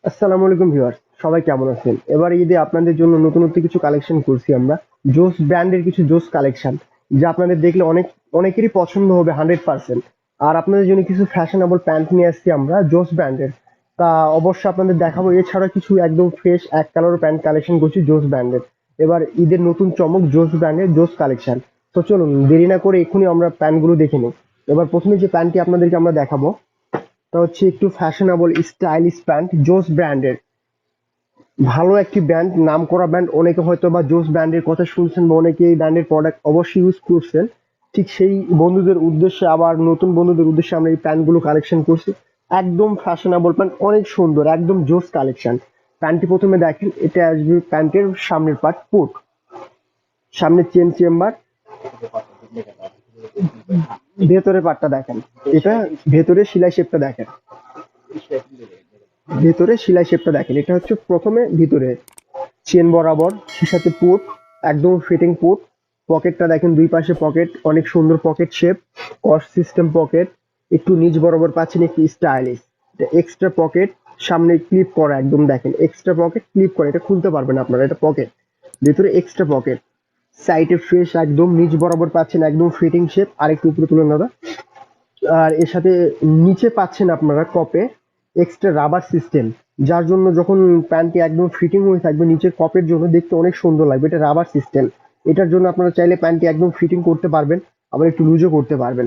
আসসালামু আলাইকুম ভিউয়ার্স, সবাই কেমন আছেন? এবার ঈদে আপনাদের জন্য নতুনত্ব কিছু কালেকশন করছি আমরা। জোস ব্র্যান্ডের কিছু জোস কালেকশন, যা আপনাদের দেখলে অনেকেরই পছন্দ হবে 100%। আর আপনাদের জন্য কিছু ফ্যাশনেবল প্যান্ট নিয়ে আসছি আমরা জোস ব্র্যান্ডের। তা অবশ্যই আপনাদের দেখাবো। এছাড়া কিছু একদম ফ্রেশ এক কালার প্যান্ট কালেকশন করছি জোস ব্র্যান্ডের। এবার ঈদের নতুন চমক জোস ব্র্যান্ডের জোস কালেকশন। তো চলুন দেরি না করে এক্ষুনি আমরা প্যান্টগুলো দেখে নিই। এবার প্রথমে যে প্যান্টটি আপনাদেরকে আমরা দেখাবো তা হচ্ছে একটু ফ্যাশনেবল স্টাইলিশ প্যান্ট জোস ব্র্যান্ডের। ভালো একটি ব্র্যান্ড, নামকরা ব্র্যান্ড। অনেকে হয়তো বা জোস ব্র্যান্ডের কথা শুনছেন বা অনেকে এই ব্র্যান্ডের প্রোডাক্ট অবশ্যই ইউজ করছেন। ঠিক সেই বন্ধুদের উদ্দেশ্যে, আবার নতুন বন্ধুদের উদ্দেশ্যে আমরা এই প্যান্টগুলো কালেকশন করছি। একদম ফ্যাশনেবল প্যান্ট, অনেক সুন্দর, একদম জোস কালেকশন। প্যান্টটি প্রথমে দেখেন, এটা আসবে প্যান্টের সামনের পার্ট পুট, সামনে চেন চেম্বার। ভেতরের পার্টটা দেখেন, এটা ভেতরে সেলাই শেপটা দেখেন, ভেতরে সেলাই শেপটা দেখেন। এটা হচ্ছে প্রথমে ভিতরে চেন বরাবর, সাথে পুট, একদম ফিটিং পুট। পকেটটা দেখেন, দুই পাশে পকেট, অনেক সুন্দর পকেট শেপ, কস সিস্টেম পকেট। একটু নিচ বরাবর পাচ্ছেন একটু স্টাইলিশ, এটা এক্সট্রা পকেট। সামনে ক্লিপ করা, একদম দেখেন এক্সট্রা পকেট ক্লিপ করা, এটা খুলতে পারবেন আপনারা, এটা পকেট, ভেতরে এক্সট্রা পকেট। সাইডে ফ্রেশ, একদম নিচ বরাবর পাচ্ছেন একদম ফিটিং শেপ। আর একটু উপরে তুলে দাদা। আর এর সাথে নিচে পাচ্ছেন আপনারা কপে এক্সট্রা রাবার সিস্টেম, যার জন্য যখন প্যান্টটি একদম ফিটিং হয়ে থাকবে নিচের কপের জন্য দেখতে অনেক সুন্দর লাগবে। এটা রাবার সিস্টেম। এটার জন্য আপনারা চাইলে প্যান্টটি একদম ফিটিং করতে পারবেন, আবার একটু লুজও করতে পারবেন,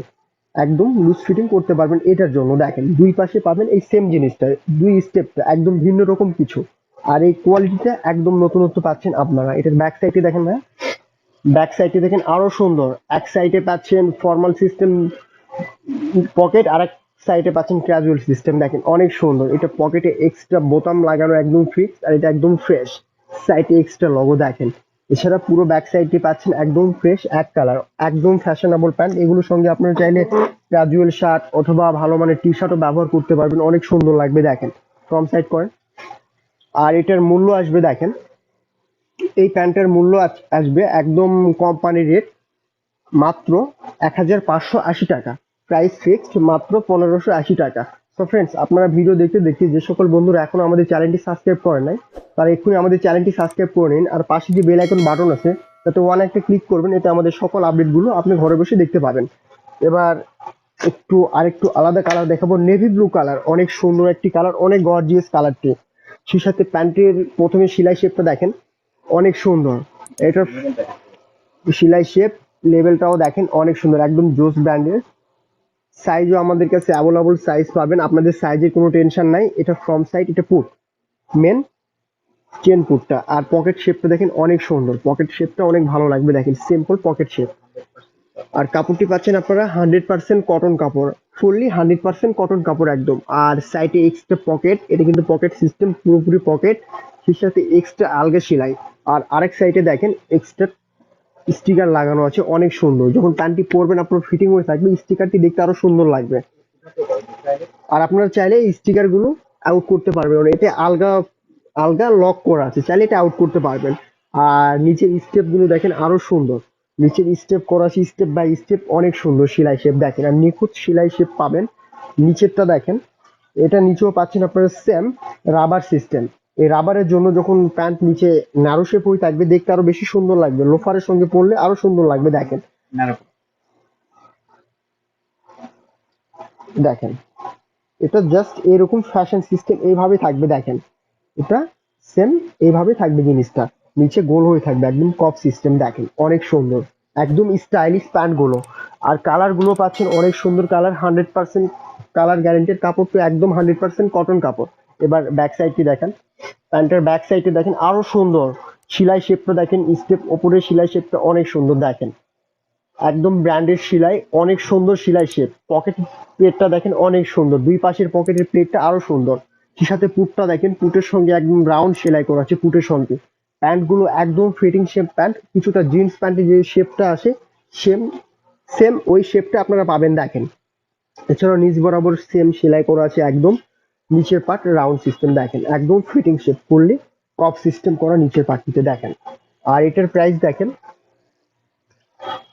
একদম লুজ ফিটিং করতে পারবেন। এটার জন্য দেখেন দুই পাশে পাবেন এই সেম জিনিসটা, দুই স্টেপটা একদম ভিন্ন রকম কিছু। আর এই কোয়ালিটিটা একদম নতুনত্ব পাচ্ছেন আপনারা। এটার ব্যাক সাইডে দেখেন না, ব্যাক সাইডে দেখেন আরো সুন্দর। এক সাইডে পাচ্ছেন ফর্মাল সিস্টেম পকেট, আর এক সাইডে পাচ্ছেন ক্যাজুয়াল সিস্টেম। দেখেন অনেক সুন্দর। এটা পকেটে এক্সট্রা বোতাম লাগানো, একদম ফিক্স, আর এটা একদম ফ্রেশ। সাইডে এক্সট্রা লগো দেখেন। এছাড়া পুরো ব্যাক সাইডটি পাচ্ছেন একদম ফ্রেশ এক কালার, একদম ফ্যাশনেবল প্যান্ট। এগুলোর সঙ্গে আপনারা চাইলে ক্যাজুয়াল শার্ট অথবা ভালো মানের টি শার্টও ব্যবহার করতে পারবেন, অনেক সুন্দর লাগবে। দেখেন ফ্রন্ট সাইড করেন। আর এটার মূল্য আসবে দেখেন, এই প্যান্টের মূল্য আসবে একদম কোম্পানি রেট, মাত্র 1580 টাকা। প্রাইস ফিক্সড মাত্র 1580 টাকা। তো ফ্রেন্ডস, আপনারা ভিডিও দেখতে দেখতে যে সকল বন্ধুরা এখনো আমাদের চ্যানেলটি সাবস্ক্রাইব করেন নাই, তারা এক্ষুনি আমাদের চ্যানেলটি সাবস্ক্রাইব করে নিন। আর পাশে যে বেল আইকন বাটন আছে, তাতে ওয়ান একটা ক্লিক করবেন, এতে আমাদের সকল আপডেটগুলো আপনি ঘরে বসে দেখতে পাবেন। এবার আরেকটু আলাদা কালার দেখাবো, নেভি ব্লু কালার, অনেক সুন্দর একটি কালার, অনেক গর্জিয়াস কালারটি। সেই সাথে প্যান্টের প্রথমে সেলাই শেপটা দেখেন, অনেক সুন্দর। এটার সেলাই শেপ, লেভেলটাও দেখেন অনেক সুন্দর, একদম জোস ব্র্যান্ডের। সাইজও আমাদের কাছে অ্যাভেলেবল সাইজ পাবেন, আপনাদের সাইজের কোনো টেনশন নাই। এটা ফ্রন্ট সাইড, এটা পুট, মেন চেন পুটটা। আর পকেট শেপটা দেখেন অনেক সুন্দর, পকেট শেপটা অনেক ভালো লাগবে। দেখেন সিম্পল পকেট শেপ। আর কাপড়টি পাচ্ছেন আপনারা 100% কটন কাপড়, ফুললি 100% কটন কাপড় একদম। আর সাইডে এক্সট্রা পকেট, এটা কিন্তু পকেট সিস্টেম, পুরোপুরি পকেট, সেই সাথে এক্সট্রা আলগা সেলাই। আর আরেক সাইডে দেখেন এক্সট্রা স্টিকার লাগানো আছে, অনেক সুন্দর। যখন প্যান্টটি পরবেন আপনার ফিটিং হয়ে থাকবে, স্টিকারটি দেখতে আরো সুন্দর লাগবে। আর আপনারা চাইলে এই স্টিকার গুলো আউট করতে পারবেন, মানে এতে আলগা আলগা লক করা আছে, চাইলে এটা আউট করতে পারবেন। আর নিচের স্টেপ গুলো দেখেন আরো সুন্দর, নিচের স্টেপ করা আছে স্টেপ বাই স্টেপ, অনেক সুন্দর সেলাই শেপ দেখেন, আর নিখুঁত সেলাই শেপ পাবেন। নিচেরটা দেখেন, এটা নিচেও পাচ্ছেন আপনারা সেম রাবার সিস্টেম। এই রাবারের জন্য যখন প্যান্ট নিচে ন্যারো শেপ হয়ে থাকবে, দেখতে আরো বেশি সুন্দর লাগবে, লোফারের সঙ্গে পরলে আরো সুন্দর লাগবে। দেখেন দেখেন এটা জাস্ট এরকম ফ্যাশন সিস্টেম এইভাবে থাকবে। দেখেন এটা সেম এইভাবে থাকবে জিনিসটা, নিচে গোল হয়ে থাকবে, একদম কপ সিস্টেম। দেখেন অনেক সুন্দর, একদম স্টাইলিশ প্যান্ট গুলো। আর কালার গুলো পাচ্ছেন অনেক সুন্দর কালার, 100% কালার গ্যারেন্টেড। কাপড় তো একদম 100% কটন কাপড়। এবার ব্যাক সাইডটি দেখেন, প্যান্টের ব্যাক সাইডে দেখেন আরো সুন্দর সেলাই শেপটা দেখেন, স্টেপ ওপরে সেলাই শেপটা অনেক সুন্দর। দেখেন একদম ব্র্যান্ডেড সেলাই, অনেক সুন্দর সেলাই শেপ। পকেট প্লেটটা দেখেন অনেক সুন্দর, দুই পাশের পকেটের প্লেটটা আরো সুন্দর। সেই সাথে পুটটা দেখেন, পুটের সঙ্গে একদম রাউন্ড সেলাই করা আছে পুটের সঙ্গে। প্যান্ট গুলো একদম ফিটিং শেপ প্যান্ট, কিছুটা জিন্স প্যান্টে যে শেপটা আসে সেম সেম ওই শেপটা আপনারা পাবেন। দেখেন এছাড়াও নিচ বরাবর সেম সেলাই করা আছে একদম, নিচের পার্ট রাউন্ড সিস্টেম। দেখেন একদম ফিটিং শেপ করলে কপ সিস্টেম করা নিচের পার্টটিতে দেখেন। আর এটার প্রাইস দেখেন,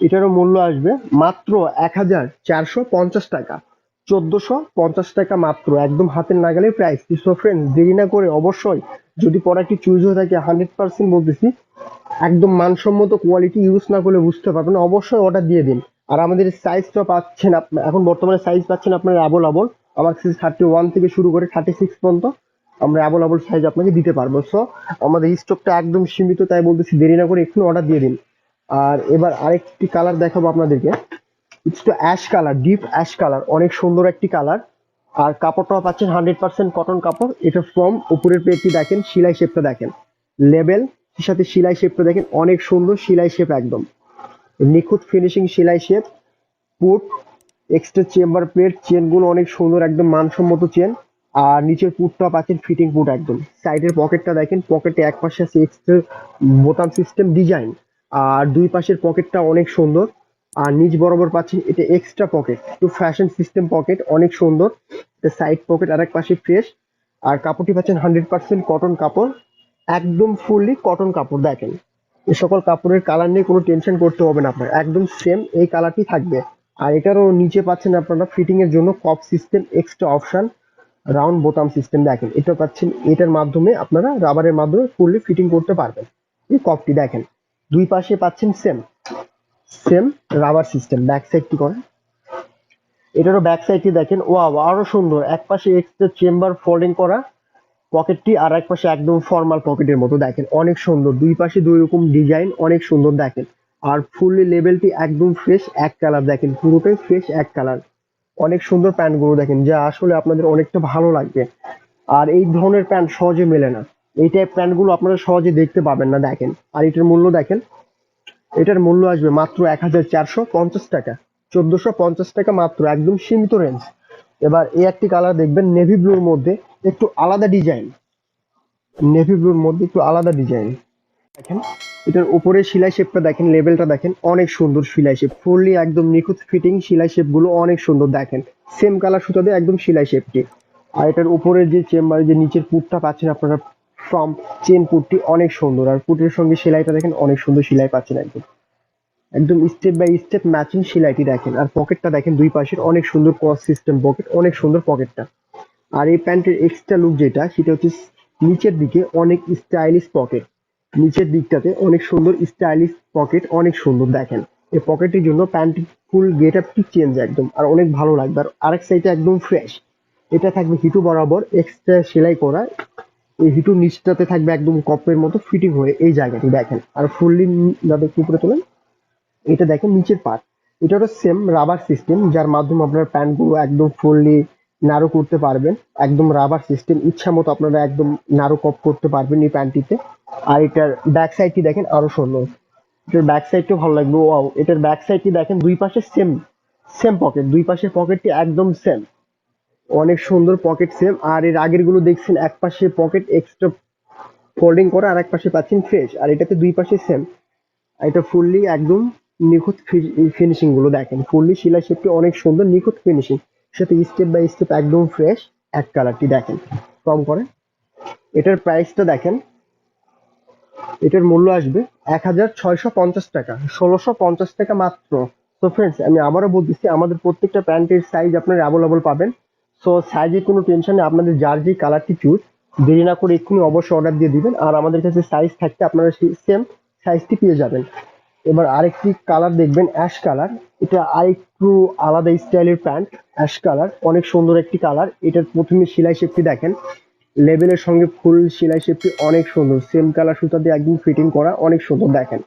এটারও মূল্য আসবে মাত্র 1450 টাকা। 1450 টাকা মাত্র, একদম হাতের নাগালের প্রাইস। সো ফ্রেন্ড, দেরি না করে অবশ্যই, যদি প্রোডাক্টটি চুজ হয়ে থাকে 100% বলতেছি, একদম মানসম্মত কোয়ালিটি ইউজ না করলে বুঝতে পারবেন, অবশ্যই অর্ডার দিয়ে দিন। আর আমাদের সাইজটা পাচ্ছেন এখন বর্তমানে সাইজ পাচ্ছেন আপনার অ্যাভেলেবল। আমার সাইজ 31 থেকে শুরু করে 36 পর্যন্ত আমরা অ্যাভেলেবল সাইজ আপনাকে দিতে পারবো। সো আমাদের স্টকটা একদম সীমিত, তাই বলতেছি দেরি না করে এক্ষুনি অর্ডার দিয়ে দিন। আর এবার আরেকটি কালার দেখাবো আপনাদেরকে, it's two ash colour, deep ash colour, অনেক সুন্দর একটি কালার। আর কাপড়টাও পাচ্ছেন 100% কটন কাপড়। এটা ফ্রম উপরের পেটটি দেখেন, সেলাই শেপটা দেখেন, লেবেল সাথে সেলাই শেপটা দেখেন, অনেক সুন্দর সেলাই শেপ, একদম নিখুঁত ফিনিশিং সেলাই shape. Put, extra chamber plate, চেনগুলো অনেক সুন্দর, একদম মানসম্মত চেন। আর নিচের পুটটা পাচ্ছেন ফিটিং পুট একদম। সাইডের পকেটটা দেখেন, পকেটে এক পাশে আছে এক্সট্রা বোতাম সিস্টেম ডিজাইন, আর দুই পাশের পকেটটা অনেক সুন্দর। আর নিচ বরাবর পাচ্ছেন এটা এক্সট্রা পকেট, একটু ফ্যাশন সিস্টেম পকেট, অনেক সুন্দর। এটা সাইড পকেট, আর এক পাশে ফ্রেশ। আর কাপড়টি পাচ্ছেন 100% কটন কাপড়, একদম ফুললি কটন কাপড় দেখেন। এ সকল কাপড়ের কালার নিয়ে কোনো টেনশন করতে হবে না আপনার, একদম সেম এই কালারটি থাকবে। আর এটারও নিচে পাচ্ছেন আপনারা ফিটিং এর জন্য কপ সিস্টেম, এক্সট্রা অপশন, রাউন্ড বোতাম সিস্টেম দেখেন। এটা পাচ্ছেন, এটার মাধ্যমে আপনারা রাবারের মাধ্যমে ফুললি ফিটিং করতে পারবেন। এই কপটি দেখেন, দুই পাশে পাচ্ছেন same same rubber system. Back সাইডটি করেন, এটারও ব্যাক সাইডটি দেখেন, ওয়াও আরো সুন্দর। এক পাশে এক্সট্রা চেম্বার ফোল্ডিং করা পকেটটি, আর এক পাশে একদম ফর্মাল পকেটের মতো দেখেন, অনেক সুন্দর। দুই পাশে দুই রকম ডিজাইন, অনেক সুন্দর দেখেন। আর ফুললি লেভেলটি একদম ফ্রেশ এক কালার দেখেন, পুরোটাই ফ্রেশ এক কালার। অনেক সুন্দর প্যান্টগুলো দেখেন, যা আসলে আপনাদের অনেকটা ভালো লাগবে। আর এই ধরনের প্যান্ট সহজে মেলে না, এই টাইপ প্যান্টগুলো আপনারা সহজে দেখতে পাবেন না দেখেন। আর এটার মূল্য দেখেন, এটার মূল্য আসবে মাত্র 1450 টাকা, 1450 টাকা মাত্র, একদম সীমিত রেঞ্জ। এবার এই একটি কালার দেখবেন নেভি ব্লুর মধ্যে, একটু আলাদা ডিজাইন, নেভি ব্লুর মধ্যে একটু আলাদা ডিজাইন দেখেন। এটার উপরে সেলাই শেপটা দেখেন, লেভেলটা দেখেন, অনেক সুন্দর সেলাই শেপ, ফুললি একদম নিখুঁত ফিটিং সেলাই শেপ গুলো অনেক সুন্দর দেখেন। সেম কালার সুতা দিয়ে একদম সেলাই শেপটি। আর এটার উপরে যে চেম্বার, যে নিচের পুটটা পাচ্ছেন আপনারা ফ্রম চেন পুটটি অনেক সুন্দর। আর পুটের সঙ্গে সেলাইটা দেখেন, অনেক সুন্দর সেলাই পাচ্ছেন একদম, একদম স্টেপ বাই স্টেপ ম্যাচিং সেলাইটি দেখেন। আর পকেটটা দেখেন, দুই পাশের অনেক সুন্দর ক্রস সিস্টেম পকেট, অনেক সুন্দর পকেটটা। আর এই প্যান্টের এক্সট্রা লুক যেটা, সেটা হচ্ছে নিচের দিকে অনেক স্টাইলিশ পকেট, নিচের দিকটাতে অনেক সুন্দর স্টাইলিশ পকেট, অনেক সুন্দর দেখেন। এই পকেটের জন্য প্যান্টের ফুল গেট আপটি চেঞ্জ একদম, আর অনেক ভালো লাগবে। আর আরেক সাইডে একদম ফ্রেশ, এটা থাকবে হিটু বরাবর এক্সট্রা সেলাই করা। এই হিটুর নিচটাতে থাকবে একদম কপের মতো ফিটিং হয়ে এই জায়গাটি দেখেন। আর ফুললি যাদের উপরে তোলেন, এটা দেখেন নিচের পার্ট, এটারও সেম রাবার সিস্টেম, যার মাধ্যমে আপনার প্যান্ট গুলো একদম ফুললি নাড়ু করতে পারবেন। একদম রাবার সিস্টেম, ইচ্ছা মতো আপনারা একদম নাড়ু কপ করতে পারবেন এই প্যান্টটিতে। আর এটার ব্যাক সাইডটি দেখেন আরো সুন্দর, এটার ব্যাক সাইডটাও ভালো লাগবে। ওয়াও, এটার ব্যাক সাইডটি দেখেন, দুই পাশে সেম সেম পকেট, দুই পাশের পকেটটি একদম সেম, অনেক সুন্দর পকেট সেম। আর এর আগের গুলো দেখছেন এক পাশে পকেট এক্সট্রা ফোল্ডিং করা, আর এক পাশে পাচ্ছেন ফ্রেশ। আর এটাতে দুই পাশে সেম, এটা ফুললি একদম নিখুঁত ফিনিশিং গুলো দেখেন, ফুললি সেলাই শেপটি অনেক সুন্দর, নিখুঁত ফিনিশিং, সাথে স্টেপ বাই স্টেপ একদম ফ্রেশ এক কালারটি দেখেন। কম করে এটার প্রাইসটা দেখেন, এটার মূল্য আসবে 1650 টাকা, 1650 টাকা মাত্র। তো ফ্রেন্ডস, আমি আবারও বলতেছি, আমাদের প্রত্যেকটা প্যান্টের সাইজ আপনারা অ্যাভেলেবল পাবেন। সো সাইজের কোনো টেনশন নেই, আপনাদের যার যে কালারটি চুজ, দেরি না করে এক্ষুনি অবশ্যই অর্ডার দিয়ে দিবেন। আর আমাদের কাছে সাইজ থাকতে আপনারা সেই সেম সাইজটি পেয়ে যাবেন। এবার আরেকটি কালার দেখবেন, অ্যাশ কালার। এটা আরেকটু আলাদা স্টাইলের প্যান্ট, অ্যাশ কালার, অনেক সুন্দর একটি কালার। এটার প্রথমে সেলাই শেপটি দেখেন, লেবেলের সঙ্গে ফুল সেলাই শেপটি অনেক সুন্দর, সেম কালার সুতা দিয়ে একদম ফিটিং করা, অনেক সুন্দর দেখেন।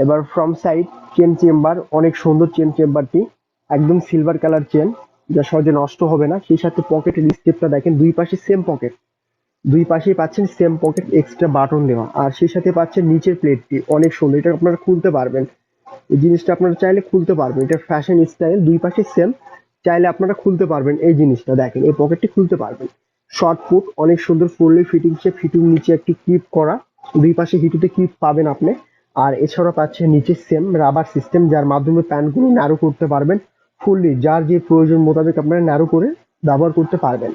এবার ফ্রম সাইড চেন চেম্বার, অনেক সুন্দর চেন চেম্বারটি, একদম সিলভার কালার চেন, যা সহজে নষ্ট হবে না। সেই সাথে পকেটের স্টেপটা দেখেন, দুই পাশে সেম পকেট, দুই পাশেই পাচ্ছেন সেম পকেট এক্সট্রা বাটন দেওয়া। আর সেই সাথে পাচ্ছেন নিচের প্লেটটি অনেক সুন্দর, এটা আপনারা খুলতে পারবেন, এই জিনিসটা আপনারা চাইলে খুলতে পারবেন, এটা ফ্যাশন স্টাইল, দুই পাশে সেম, চাইলে আপনারা খুলতে পারবেন। এই জিনিসটা দেখেন, এই পকেটটি খুলতে পারবেন। শর্ট পুট, অনেক সুন্দর ফুললি ফিটিং শেপ, হিটুর নিচে একটি ক্লিপ করা, দুই পাশে হিটুতে ক্লিপ পাবেন আপনি। আর এছাড়া পাচ্ছেন নিচে সেম রাবার সিস্টেম, যার মাধ্যমে প্যান্টগুলো ন্যারো করতে পারবেন ফুললি, যার যে প্রয়োজন মোতাবেক আপনারা ন্যারো করে ব্যবহার করতে পারবেন।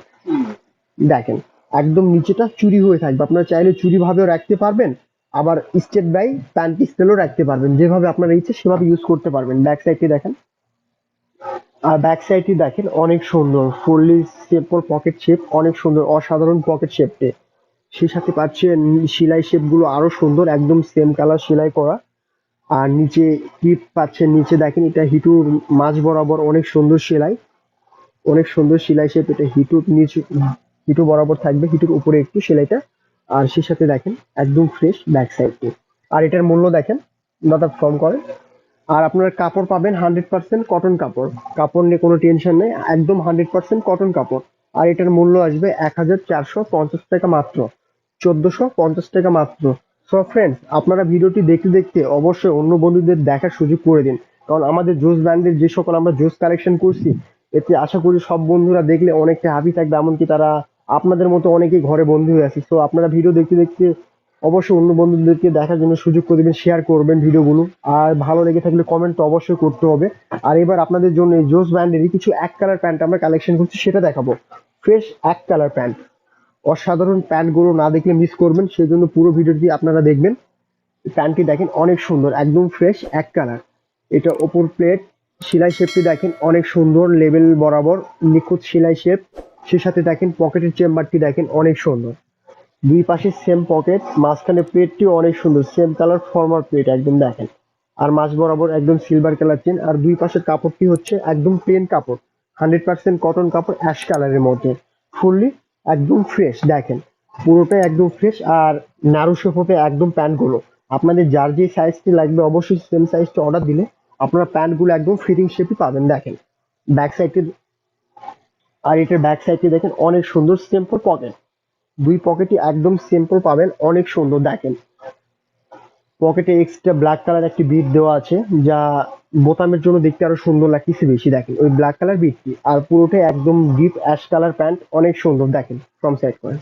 দেখেন, একদম নিচেটা চুরি হয়ে থাকবে, আপনারা চাইলে চুরি ভাবেও রাখতে পারবেন, আবার স্টেট বাই প্যান্ট স্টাইলও রাখতে পারবেন, যেভাবে আপনার ইচ্ছে সেভাবে ইউজ করতে পারবেন। ব্যাক সাইডটি দেখেন, আর ব্যাক সাইডটি দেখেন অনেক সুন্দর, ফুললি সিম্পল পকেট শেপ, অনেক সুন্দর অসাধারণ পকেট শেপটি। সেই সাথে পাচ্ছেন সেলাই শেপ গুলো আরো সুন্দর, একদম সেম কালার সেলাই করা। আর নিচে ক্লিপ পাচ্ছেন, নিচে দেখেন এটা হিটুর মাঝ বরাবর অনেক সুন্দর সেলাই, অনেক সুন্দর সেলাই শেপ। এটা হিটুর নিচে হিটু বরাবর থাকবে, হিটুর উপরে একটু সেলাইটা। আর সেই সাথে দেখেন একদম ফ্রেশ ব্যাক সাইডটি। আর এটার মূল্য দেখেন, দাদা ফর্ম করে। আর আপনার কাপড় পাবেন 100% কটন কাপড়, কাপড় নিয়ে কোনো টেনশন নেই, একদম 100% কটন কাপড়। আর এটার মূল্য আসবে 1450 টাকা মাত্র, 1450 টাকা মাত্র। সো ফ্রেন্ডস, আপনারা ভিডিওটি দেখতে দেখতে অবশ্যই অন্য বন্ধুদের দেখার সুযোগ করে দিন, কারণ আমাদের জোস ব্র্যান্ডের যে সকল আমরা জোস কালেকশন করছি, এতে আশা করি সব বন্ধুরা দেখলে অনেকটা হ্যাপি থাকবে, এমনকি তারা আপনাদের মতো অনেকেই ঘরে বন্ধু হয়ে আছে। তো আপনারা ভিডিও দেখতে দেখতে অবশ্যই অন্য বন্ধুদেরকে দেখার জন্য সুযোগ করে দিবেন, শেয়ার করবেন ভিডিওগুলো। আর ভালো লেগে থাকলে কমেন্ট তো অবশ্যই করতে হবে। আর এবার আপনাদের জন্য এই জোস ব্র্যান্ডেরই কিছু এক কালার প্যান্ট আমরা কালেকশন করছি, সেটা দেখাবো। ফ্রেশ এক কালার প্যান্ট, অসাধারণ প্যান্টগুলো না দেখলে মিস করবেন, সেই জন্য পুরো ভিডিওটি আপনারা দেখবেন। প্যান্টটি দেখেন অনেক সুন্দর, একদম ফ্রেশ এক কালার। এটা ওপর প্লেট, সেলাই শেপটি দেখেন অনেক সুন্দর, লেবেল বরাবর নিখুঁত সেলাই শেপ। সে সাথে দেখেন পকেটের চেম্বারটি দেখেন অনেক সুন্দর, দুই পাশে সেম পকেট, মাঝখানে প্লেটটি অনেক সুন্দর, সেম কালার ফর্মাল প্লেট একদম দেখেন। আর মাঝ বরাবর একদম সিলভার কালার চেন। আর দুই পাশের কাপড়টি হচ্ছে একদম প্লেন কাপড়, 100% কটন কাপড়, অ্যাশ কালারের মধ্যে, ফুললি একদম ফ্রেশ দেখেন, পুরোটাই একদম ফ্রেশ। আর নারু শেপ হবে একদম প্যান্টগুলো। আপনাদের যার যে সাইজটি লাগবে অবশ্যই সেম সাইজটা অর্ডার দিলে আপনারা প্যান্টগুলো একদম ফিটিং শেপই পাবেন দেখেন। ব্যাক সাইডটি, আর এটার ব্যাক সাইডটি দেখেন অনেক সুন্দর, সিম্পল পকেট, দুই পকেটই একদম সিম্পল পাবেন, অনেক সুন্দর দেখেন। পকেটে এক্সট্রা ব্ল্যাক কালার একটি বিট দেওয়া আছে, যা বোতামের জন্য দেখতে আরো সুন্দর লাগতেছে বেশি দেখেন, ওই ব্ল্যাক কালার বিটটি। আর পুরোটাই একদম ডিপ অ্যাশ কালার প্যান্ট, অনেক সুন্দর দেখেন ফ্রম সাইড করে।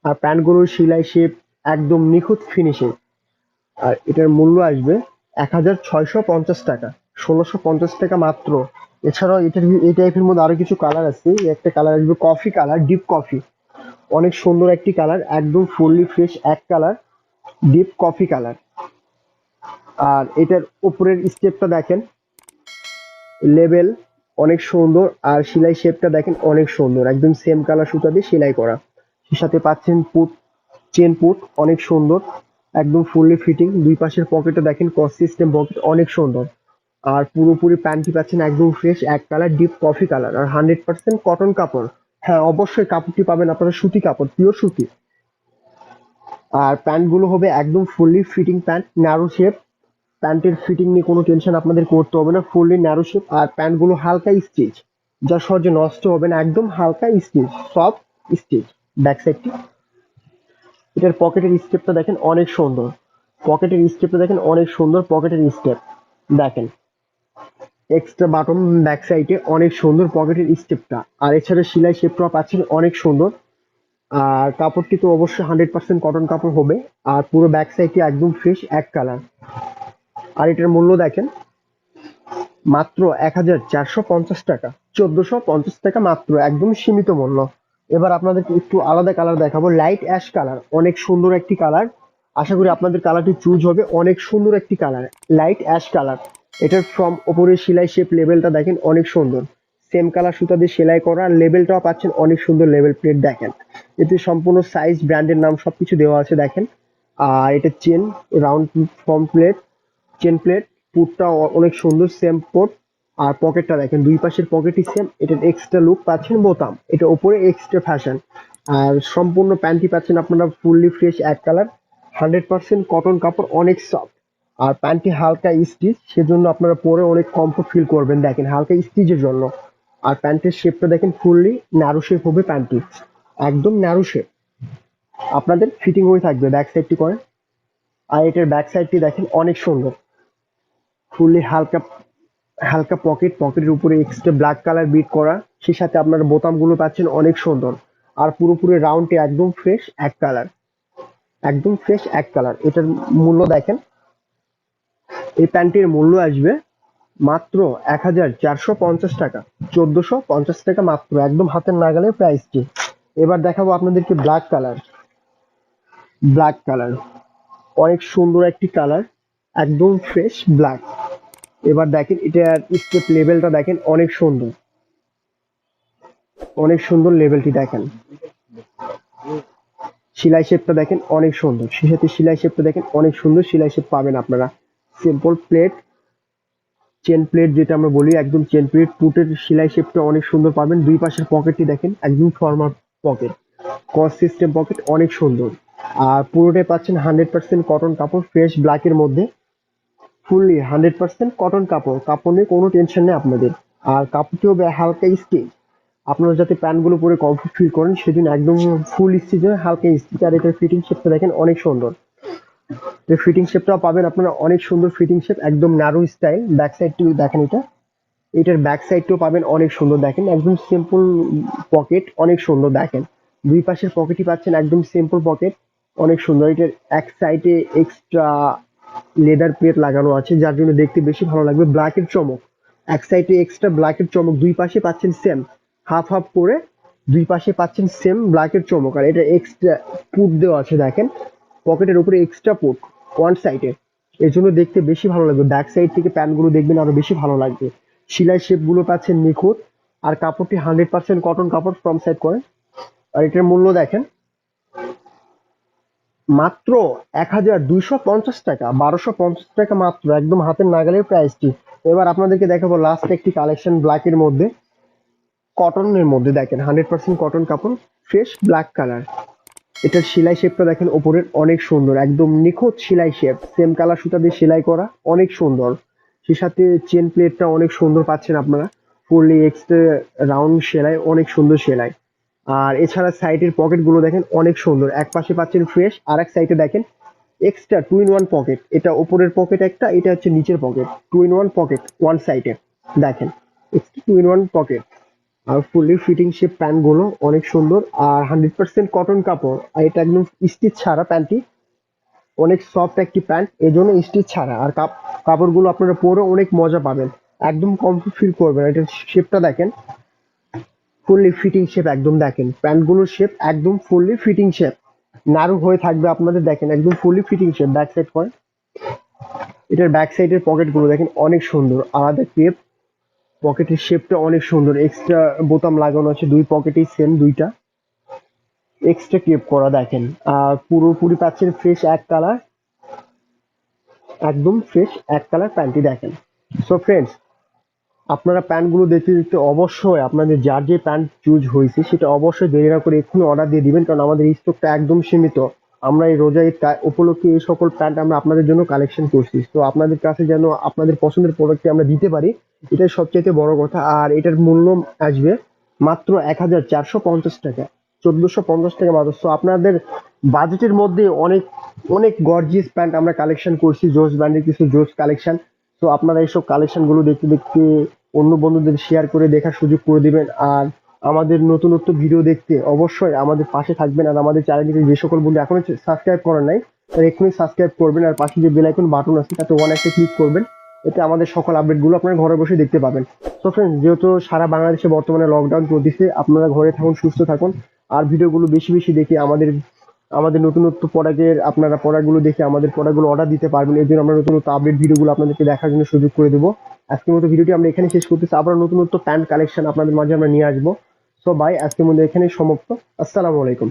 আর প্যান্টগুলোর সেলাই শেপ একদম নিখুঁত ফিনিশিং। আর এটার মূল্য আসবে 1650 টাকা, 1650 টাকা মাত্র। এছাড়াও এটার এই টাইপের মধ্যে আরো কিছু কালার আছে, একটা কালার আসবে কফি কালার, ডিপ কফি, অনেক সুন্দর একটি কালার, একদম ফুললি ফ্রেশ এক কালার, ডিপ কফি কালার। আর এটার উপরের স্টেপটা দেখেন, লেবেল অনেক সুন্দর। আর সেলাই শেপটা দেখেন অনেক সুন্দর, একদম সেম কালার সুতা দিয়ে সেলাই করা। সেই সাথে পাচ্ছেন পুট, চেন পুট অনেক সুন্দর, একদম ফুললি ফিটিং। দুই পাশের পকেটে দেখেন ক্রস সিস্টেম পকেট, অনেক সুন্দর। আর পুরোপুরি প্যান্টটি পাচ্ছেন একদম ফ্রেশ এক কালার, ডিপ কফি কালার, আর 100% কটন কাপড়। হ্যাঁ, অবশ্যই কাপড়টি পাবেন আপনারা সুতি কাপড়, পিওর সুতি। আর প্যান্ট গুলো হবে একদম fully fitting pant, narrow shape. প্যান্টের ফিটিং নিয়ে কোনো টেনশন আপনাদের করতে হবে না, ফুললি ন্যারো শেপ। আর প্যান্ট গুলো হালকা স্টিচ, যা সহজে নষ্ট হবে না, একদম হালকা স্টিচ, সফট স্টিচ। ব্যাক সাইডটি, এটার পকেটের স্টেপটা দেখেন অনেক সুন্দর, পকেটের স্টেপটা দেখেন অনেক সুন্দর, পকেটের স্টেপ দেখেন, এক্সট্রা বাটন ব্যাক সাইডে অনেক সুন্দর পকেটের স্টেপটা। আর এছাড়া সেলাই শেপটা পাচ্ছেন অনেক সুন্দর। আর কাপড়টি তো অবশ্যই 100% কটন কাপড় হবে। আর পুরো ব্যাক সাইডটি একদম ফ্রেশ এক কালার। আর এটার মূল্য দেখেন মাত্র 1450 টাকা, 1450 টাকা মাত্র, একদম সীমিত মূল্য। এবার আপনাদেরকে একটু আলাদা কালার দেখাবো, লাইট অ্যাশ কালার, অনেক সুন্দর একটি কালার। আশা করি আপনাদের কালারটি চুজ হবে, অনেক সুন্দর একটি কালার, লাইট অ্যাশ কালার। এটার ফ্রম ওপরের সেলাই শেপ লেভেলটা দেখেন অনেক সুন্দর, সেম কালার সুতা দিয়ে সেলাই করা। লেভেলটাও পাচ্ছেন অনেক সুন্দর, লেভেল প্লেট দেখেন, এতে সম্পূর্ণ সাইজ, ব্র্যান্ডের নাম সবকিছু দেওয়া আছে দেখেন। আর এটা chain, round form plate, chain plate, পুটটা অনেক সুন্দর, সেম পোর্ট। আর পকেটটা দেখেন, দুই পাশের পকেটই সেম। এটার এক্সট্রা লুক পাচ্ছেন বোতাম, এটা উপরে এক্সট্রা ফ্যাশন। আর সম্পূর্ণ প্যান্টটি পাচ্ছেন আপনারা ফুললি ফ্রেশ এক কালার, 100% কটন কাপড়, অনেক সফট। আর প্যান্টটি হালকা স্টিচ, সেজন্য আপনারা পরে অনেক কমফোর্ট ফিল করবেন দেখেন, হালকা স্টিচের জন্য। আর প্যান্টের শেপটা দেখেন ফুললি ন্যারো শেপ হবে প্যান্টটি, একদম ন্যারো শেপ, আপনাদের ফিটিং হয়ে থাকবে ব্যাক সাইডটি করে। আর এটার ব্যাক সাইডটি দেখেন অনেক সুন্দর, ফুললি হালকা হালকা পকেট, পকেটের উপরে এক্সট্রা ব্ল্যাক কালার বিট করা। সেই সাথে আপনার বোতামগুলো পাচ্ছেন অনেক সুন্দর। আর পুরোপুরি রাউন্ডে একদম ফ্রেশ এক কালার, একদম ফ্রেশ এক কালার। এটার মূল্য দেখেন, এই প্যান্টের মূল্য আসবে মাত্র 1450 টাকা, 1450 টাকা মাত্র, একদম হাতের নাগালের প্রাইসটি। এবার দেখাবো আপনাদেরকে ব্ল্যাক কালার, ব্ল্যাক কালার অনেক সুন্দর একটি কালার, একদম ফ্রেশ ব্ল্যাক। এবার দেখেন এটার স্টেপ লেভেলটা দেখেন, অনেক সুন্দর, অনেক সুন্দর লেভেলটি দেখেন। সেলাই শেপটা দেখেন অনেক সুন্দর, সেই সাথে সেলাই শেপটা দেখেন অনেক সুন্দর সেলাই শেপ পাবেন আপনারা। সিম্পল প্লেট, চেন প্লেট যেটা আমরা বলি, একদম চেন প্লেট। পুটের সেলাই শেপটা অনেক সুন্দর পাবেন। দুই পাশের পকেটটি দেখেন একদম ফর্মাল পকেট, কস সিস্টেম পকেট, অনেক সুন্দর। আর পুরোটাই পাচ্ছেন 100% কটন কাপড়, ফ্রেশ ব্ল্যাকের মধ্যে, ফুললি 100% কটন কাপড়। কাপড় নিয়ে কোনো টেনশন নেই আপনাদের। আর কাপড়টিও হালকা স্টিচ, আপনারা যাতে প্যান্টগুলো পরে কমফোর্ট ফিল করেন সেদিন একদম ফুল স্টিচ হয়, হালকা স্টিচ। আর এটার ফিটিং শেপটা দেখেন অনেক সুন্দর, এর ফিটিং শেপটাও পাবেন আপনারা অনেক সুন্দর ফিটিং শেপ, একদম ন্যারো স্টাইল। ব্যাক সাইডটিও দেখেন, এটার ব্যাক সাইডটাও পাবেন অনেক সুন্দর দেখেন, একদম সিম্পল পকেট, অনেক সুন্দর দেখেন। দুই পাশের পকেটই পাচ্ছেন একদম সিম্পল পকেট, অনেক সুন্দর। এটার এক সাইডে এক্সট্রা লেদার প্লেট লাগানো আছে, যার জন্য দেখতে বেশি ভালো লাগবে। ব্ল্যাকের চমক, এক সাইডে এক্সট্রা ব্ল্যাকের চমক, দুই পাশে পাচ্ছেন সেম, হাফ হাফ করে দুই পাশে পাচ্ছেন সেম ব্ল্যাকের চমক। আর এটা এক্সট্রা পুট দেওয়া আছে দেখেন, পকেটের উপরে এক্সট্রা পুট ওয়ান সাইডে, এর জন্য দেখতে বেশি ভালো লাগবে। ব্যাক সাইড থেকে প্যান্টগুলো দেখবেন আরো বেশি ভালো লাগবে। সেলাই শেপ গুলো পাচ্ছেন নিখুঁত। আর কাপড়টি 100% কটন কাপড়, ফ্রম সাইড করেন। আর এটার মূল্য দেখেন মাত্র 1250 টাকা, 1250 টাকা মাত্র, একদম হাতের নাগালের প্রাইসটি। এবার আপনাদেরকে দেখাবো লাস্ট একটি কালেকশন ব্ল্যাকের মধ্যে, কটনের মধ্যে দেখেন 100% কটন কাপড়, ফ্রেশ ব্ল্যাক কালার। এটার সেলাই শেপটা দেখেন ওপরের, অনেক সুন্দর, একদম নিখুঁত সেলাই শেপ, সেম কালার সুতা দিয়ে সেলাই করা, অনেক সুন্দর। সে সাথে চেন প্লেটটা অনেক সুন্দর পাচ্ছেন আপনারা, ফুললি এক্সট্রা রাউন্ড সেলাই, অনেক সুন্দর সেলাই। আর এছাড়া সাইডের পকেট গুলো দেখেন অনেক সুন্দর, এক পাশে পাচ্ছেন ফ্রেশ, আর এক সাইডে দেখেন এক্সট্রা 2 in 1 পকেট। এটা উপরের পকেট একটা, এটা হচ্ছে নিচের পকেট, 2 in 1 পকেট ওয়ান সাইডে দেখেন, এক্সট্রা 2 in 1 পকেট। আর ফুললি ফিটিং শেপ প্যান্ট গুলো অনেক সুন্দর, আর 100% কটন কাপড়। আর এটা একদম স্টিচ ছাড়া প্যান্টটি, অনেক সফট একটি প্যান্ট, এই জন্য স্টিচ ছাড়া। আর কাপড়গুলো আপনারা পরে অনেক মজা পাবেন, একদম কমফোর্ট ফিল করবেন। এটার শেপটা দেখেন ফুললি ফিটিং শেপ, একদম দেখেন প্যান্টগুলোর শেপ একদম ফুললি ফিটিং শেপ, নাড়ু হয়ে থাকবে আপনাদের, দেখেন একদম fully fitting shape. Back side করে, এটার ব্যাক সাইডের পকেট গুলো দেখেন অনেক সুন্দর, আলাদা ক্রেপ, পকেটের শেপটা অনেক সুন্দর, এক্সট্রা বোতাম লাগানো আছে দুই পকেটেই, সেম দুইটা এক্সট্রা ক্রেপ করা দেখেন। আর পুরোপুরি পাচ্ছেন ফ্রেশ এক কালার, একদম ফ্রেশ এক কালার প্যান্টটি দেখেন। সো ফ্রেন্ডস, আপনারা প্যান্টগুলো দেখতে দেখতে অবশ্যই আপনাদের যার যে প্যান্ট চুজ হয়েছে সেটা অবশ্যই দেরি না করে এক্ষুনি অর্ডার দিয়ে দিবেন, কারণ আমাদের স্টকটা একদম সীমিত। আমরা এই রোজা ঈদ উপলক্ষে এই সকল প্যান্ট আমরা আপনাদের জন্য কালেকশন করছি, তো আপনাদের কাছে যেন আপনাদের পছন্দের প্রোডাক্টটি আমরা দিতে পারি, এটাই সবচাইতে বড় কথা। আর এটার মূল্য আসবে মাত্র 1450 টাকা, 1450 টাকা মাত্র। সো আপনাদের বাজেটের মধ্যে অনেক অনেক গর্জিয়াস প্যান্ট আমরা কালেকশন করছি, জোস ব্র্যান্ডের কিছু জোস কালেকশন। তো আপনারা এইসব কালেকশন গুলো দেখতে দেখতে অন্য বন্ধুদের শেয়ার করে দেখার সুযোগ করে দিবেন। আর আমাদের নতুনত্ব ভিডিও দেখতে অবশ্যই আমাদের পাশে থাকবেন। আর আমাদের চ্যানেলটিতে যে সকল বন্ধু এখনো সাবস্ক্রাইব করেন নাই, তারা এক্ষুনি সাবস্ক্রাইব করবেন। আর পাশে যে বেল আইকন বাটন আছে তাতে ওয়ান একটা ক্লিক করবেন, এতে আমাদের সকল আপডেট গুলো আপনারা ঘরে বসে দেখতে পাবেন। তো ফ্রেন্ডস, যেহেতু সারা বাংলাদেশে বর্তমানে লকডাউন চলতেছে, আপনারা ঘরে থাকুন, সুস্থ থাকুন। আর ভিডিওগুলো বেশি বেশি দেখে আমাদের আমাদের নতুনত্ব প্রোডাক্টের, আপনারা প্রোডাক্টগুলো দেখে আমাদের প্রোডাক্টগুলো অর্ডার দিতে পারবেন। এর জন্য আমরা নতুনত্ব আপডেট ভিডিওগুলো আপনাদেরকে দেখার জন্য সুযোগ করে দেবো। আজকের মতো ভিডিওটি আমরা এখানে শেষ করতেছি, আবার নতুনত্ব প্যান্ট কালেকশন আপনাদের মাঝে আমরা নিয়ে আসবো। সো বাই, আজকের মধ্যে এখানেই সমাপ্ত। আসসালামু আলাইকুম।